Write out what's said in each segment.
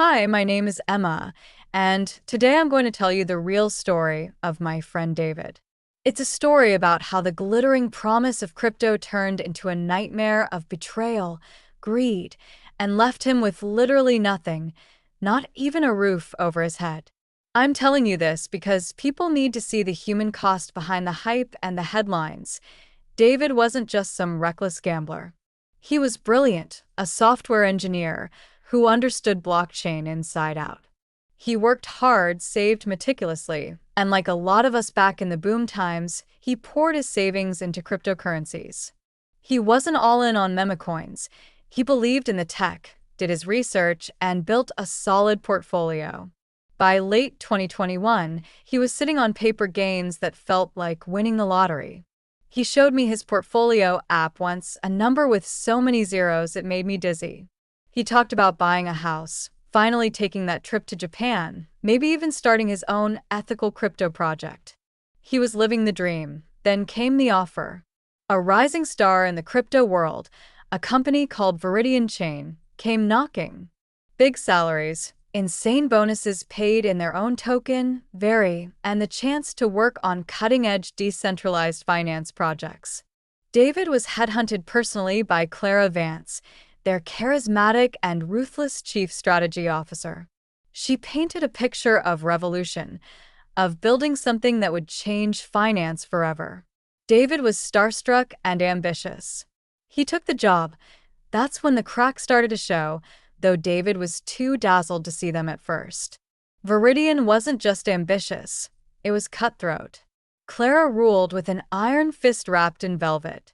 Hi, my name is Emma, and today I'm going to tell you the real story of my friend David. It's a story about how the glittering promise of crypto turned into a nightmare of betrayal, greed, and left him with literally nothing, not even a roof over his head. I'm telling you this because people need to see the human cost behind the hype and the headlines. David wasn't just some reckless gambler. He was brilliant, a software engineer who understood blockchain inside out. He worked hard, saved meticulously, and like a lot of us back in the boom times, he poured his savings into cryptocurrencies. He wasn't all in on meme coins. He believed in the tech, did his research, and built a solid portfolio. By late 2021, he was sitting on paper gains that felt like winning the lottery. He showed me his portfolio app once, a number with so many zeros it made me dizzy. He talked about buying a house, finally taking that trip to Japan, maybe even starting his own ethical crypto project. He was living the dream. Then came the offer. A rising star in the crypto world, a company called Viridian Chain, came knocking. Big salaries, insane bonuses paid in their own token, Veri, and the chance to work on cutting-edge decentralized finance projects. David was headhunted personally by Clara Vance, their charismatic and ruthless chief strategy officer. She painted a picture of revolution, of building something that would change finance forever. David was starstruck and ambitious. He took the job. That's when the cracks started to show, though David was too dazzled to see them at first. Viridian wasn't just ambitious, it was cutthroat. Clara ruled with an iron fist wrapped in velvet.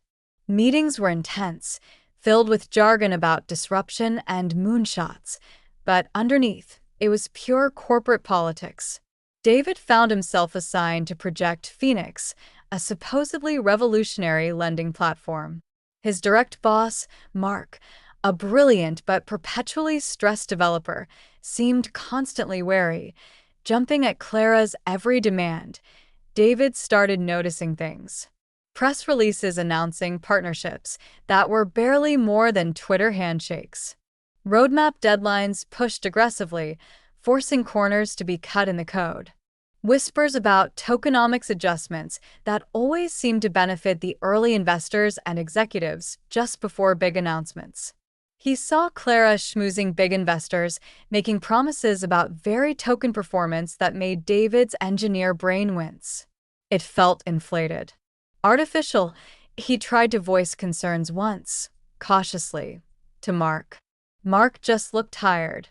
Meetings were intense, filled with jargon about disruption and moonshots, but underneath, it was pure corporate politics. David found himself assigned to Project Phoenix, a supposedly revolutionary lending platform. His direct boss, Mark, a brilliant but perpetually stressed developer, seemed constantly wary, jumping at Clara's every demand. David started noticing things. Press releases announcing partnerships that were barely more than Twitter handshakes. Roadmap deadlines pushed aggressively, forcing corners to be cut in the code. Whispers about tokenomics adjustments that always seemed to benefit the early investors and executives just before big announcements. He saw Clara schmoozing big investors, making promises about very token performance that made David's engineer brain wince. It felt inflated. Artificial. He tried to voice concerns once, cautiously, to Mark. Mark just looked tired.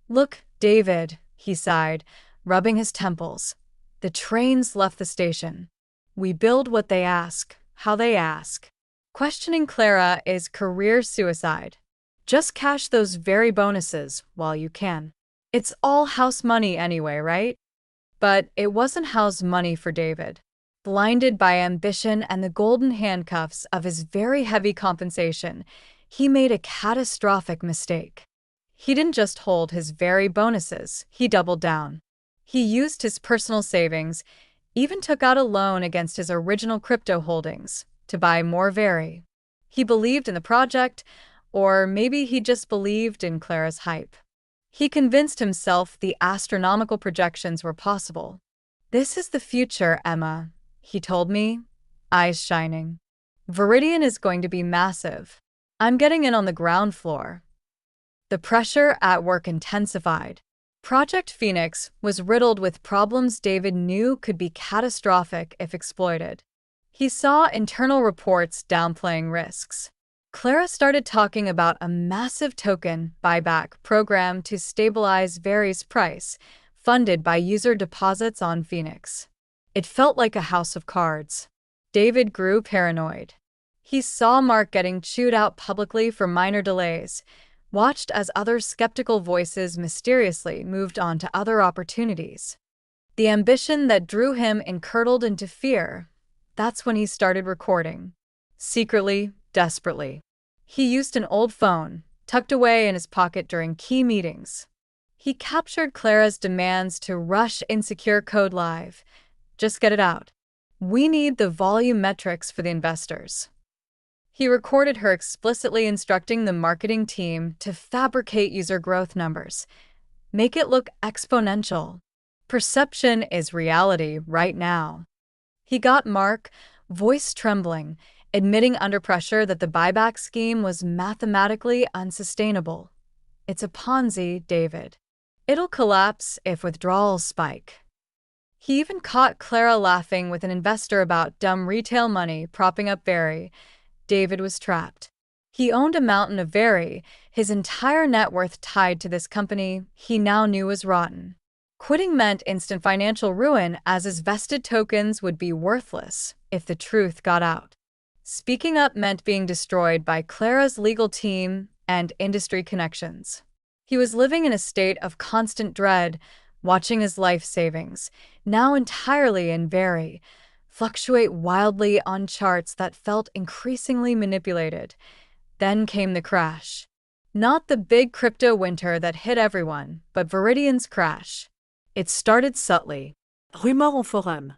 "Look, David," he sighed, rubbing his temples. "The trains left the station. We build what they ask, how they ask. Questioning Clara is career suicide. Just cash those very bonuses while you can. It's all house money anyway, right?" But it wasn't house money for David. Blinded by ambition and the golden handcuffs of his very heavy compensation, he made a catastrophic mistake. He didn't just hold his very bonuses, he doubled down. He used his personal savings, even took out a loan against his original crypto holdings, to buy more Veri. He believed in the project, or maybe he just believed in Clara's hype. He convinced himself the astronomical projections were possible. "This is the future, Emma," he told me, eyes shining. "Viridian is going to be massive. I'm getting in on the ground floor." The pressure at work intensified. Project Phoenix was riddled with problems David knew could be catastrophic if exploited. He saw internal reports downplaying risks. Clara started talking about a massive token buyback program to stabilize Veri's price, funded by user deposits on Phoenix. It felt like a house of cards. David grew paranoid. He saw Mark getting chewed out publicly for minor delays, watched as other skeptical voices mysteriously moved on to other opportunities. The ambition that drew him encurtled into fear. That's when he started recording. Secretly, desperately. He used an old phone, tucked away in his pocket during key meetings. He captured Clara's demands to rush insecure code live. "Just get it out. We need the volume metrics for the investors." He recorded her explicitly instructing the marketing team to fabricate user growth numbers. Make it look exponential. Perception is reality right now. He got Mark, voice trembling, admitting under pressure that the buyback scheme was mathematically unsustainable. It's a Ponzi, David. It'll collapse if withdrawals spike. He even caught Clara laughing with an investor about dumb retail money propping up Very. David was trapped. He owned a mountain of Very, his entire net worth tied to this company he now knew was rotten. Quitting meant instant financial ruin, as his vested tokens would be worthless if the truth got out. Speaking up meant being destroyed by Clara's legal team and industry connections. He was living in a state of constant dread, watching his life savings, now entirely in Very, fluctuate wildly on charts that felt increasingly manipulated. Then came the crash. Not the big crypto winter that hit everyone, but Viridian's crash. It started subtly. Rumeur en forum.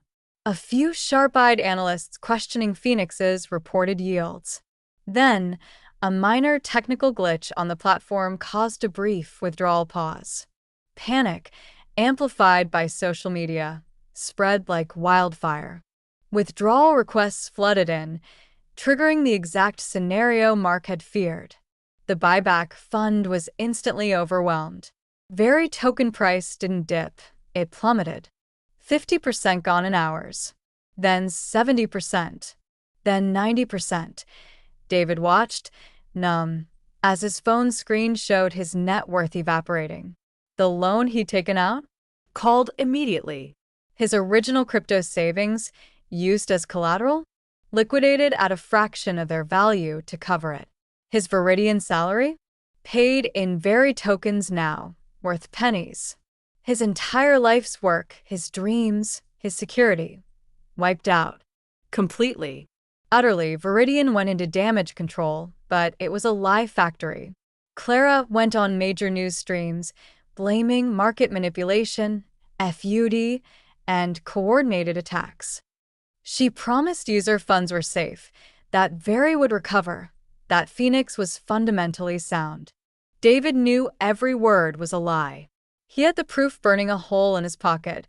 A few sharp-eyed analysts questioning Phoenix's reported yields. Then, a minor technical glitch on the platform caused a brief withdrawal pause. Panic, amplified by social media, spread like wildfire. Withdrawal requests flooded in, triggering the exact scenario Mark had feared. The buyback fund was instantly overwhelmed. Very token price didn't dip, it plummeted. 50% gone in hours. Then 70%. Then 90%. David watched, numb, as his phone screen showed his net worth evaporating. The loan he'd taken out? Called immediately. His original crypto savings, used as collateral? Liquidated at a fraction of their value to cover it. His Viridian salary? Paid in Very tokens now, worth pennies. His entire life's work, his dreams, his security, wiped out. Completely. Utterly, Viridian went into damage control, but it was a lie factory. Clara went on major news streams, blaming market manipulation, FUD, and coordinated attacks. She promised user funds were safe, that Very would recover, that Phoenix was fundamentally sound. David knew every word was a lie. He had the proof burning a hole in his pocket.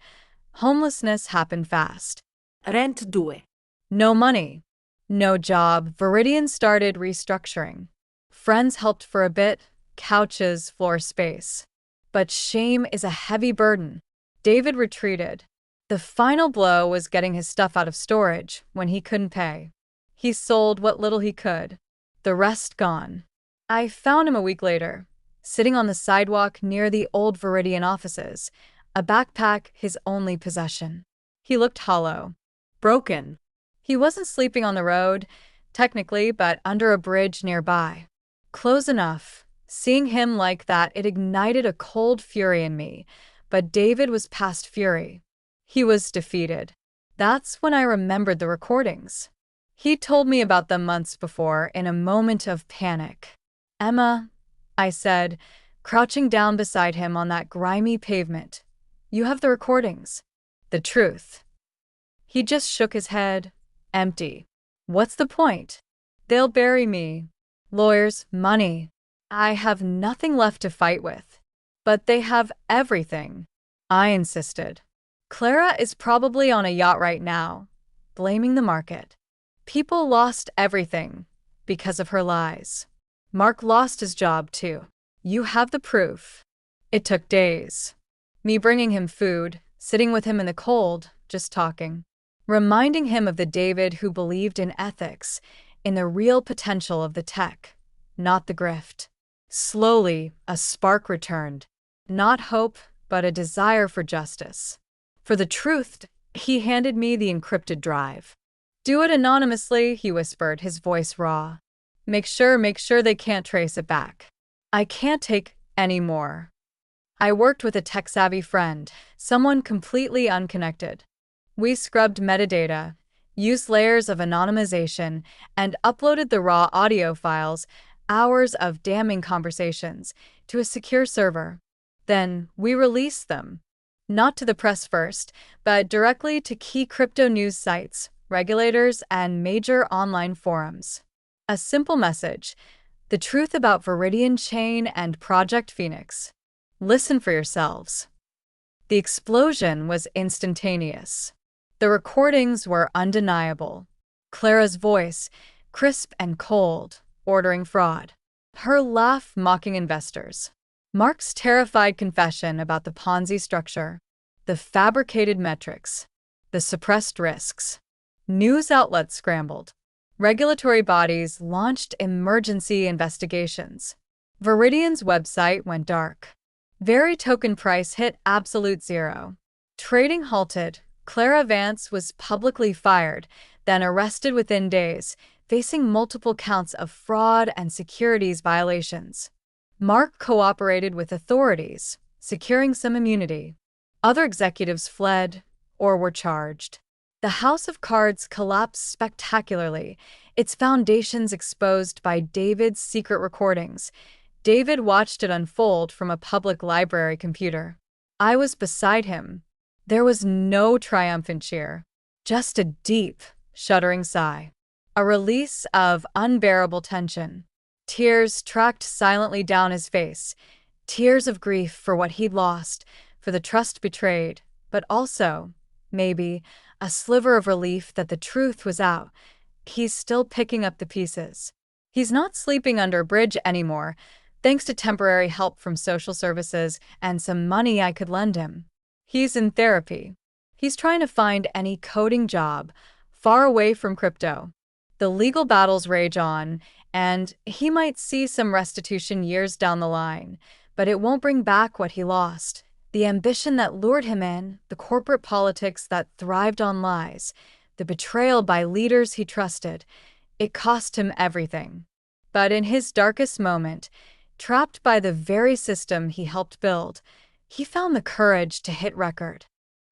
Homelessness happened fast. Rent 2. No money. No job. Viridian started restructuring. Friends helped for a bit, couches, floor space. But shame is a heavy burden. David retreated. The final blow was getting his stuff out of storage when he couldn't pay. He sold what little he could. The rest gone. I found him a week later, sitting on the sidewalk near the old Viridian offices, a backpack his only possession. He looked hollow. Broken. He wasn't sleeping on the road, technically, but under a bridge nearby. Close enough. Seeing him like that, it ignited a cold fury in me, but David was past fury. He was defeated. That's when I remembered the recordings. He told me about them months before in a moment of panic. Emma, I said, crouching down beside him on that grimy pavement. You have the recordings. The truth. He just shook his head. Empty. What's the point? They'll bury me. Lawyers, money. I have nothing left to fight with. But they have everything. I insisted. Clara is probably on a yacht right now, blaming the market. People lost everything because of her lies. Mark lost his job too. You have the proof. It took days. Me bringing him food, sitting with him in the cold, just talking. Reminding him of the David who believed in ethics, in the real potential of the tech, not the grift. Slowly, a spark returned. Not hope, but a desire for justice. For the truth, he handed me the encrypted drive. Do it anonymously, he whispered, his voice raw. Make sure they can't trace it back. I can't take any more. I worked with a tech-savvy friend, someone completely unconnected. We scrubbed metadata, used layers of anonymization, and uploaded the raw audio files, hours of damning conversations, to a secure server. Then we released them. Not to the press first, but directly to key crypto news sites, regulators, and major online forums. A simple message: the truth about Viridian Chain and Project Phoenix. Listen for yourselves. The explosion was instantaneous. The recordings were undeniable. Clara's voice, crisp and cold, ordering fraud. Her laugh mocking investors. Mark's terrified confession about the Ponzi structure, the fabricated metrics, the suppressed risks. News outlets scrambled. Regulatory bodies launched emergency investigations. Viridian's website went dark. Very token price hit absolute zero. Trading halted. Clara Vance was publicly fired, then arrested within days, facing multiple counts of fraud and securities violations. Mark cooperated with authorities, securing some immunity. Other executives fled or were charged. The House of Cards collapsed spectacularly, its foundations exposed by David's secret recordings. David watched it unfold from a public library computer. I was beside him. There was no triumphant cheer, just a deep, shuddering sigh. A release of unbearable tension. Tears tracked silently down his face. Tears of grief for what he'd lost, for the trust betrayed, but also, maybe, a sliver of relief that the truth was out. He's still picking up the pieces. He's not sleeping under a bridge anymore, thanks to temporary help from social services and some money I could lend him. He's in therapy. He's trying to find any coding job, far away from crypto. The legal battles rage on, and he might see some restitution years down the line, but it won't bring back what he lost. The ambition that lured him in, the corporate politics that thrived on lies, the betrayal by leaders he trusted, it cost him everything. But in his darkest moment, trapped by the very system he helped build, he found the courage to hit record.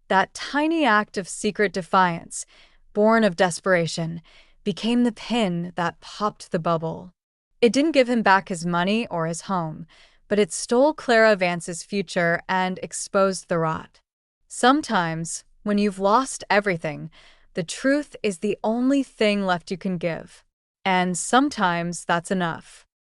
That tiny act of secret defiance, born of desperation, became the pin that popped the bubble. It didn't give him back his money or his home, but it stole Clara Vance's future and exposed the rot. Sometimes, when you've lost everything, the truth is the only thing left you can give. And sometimes that's enough.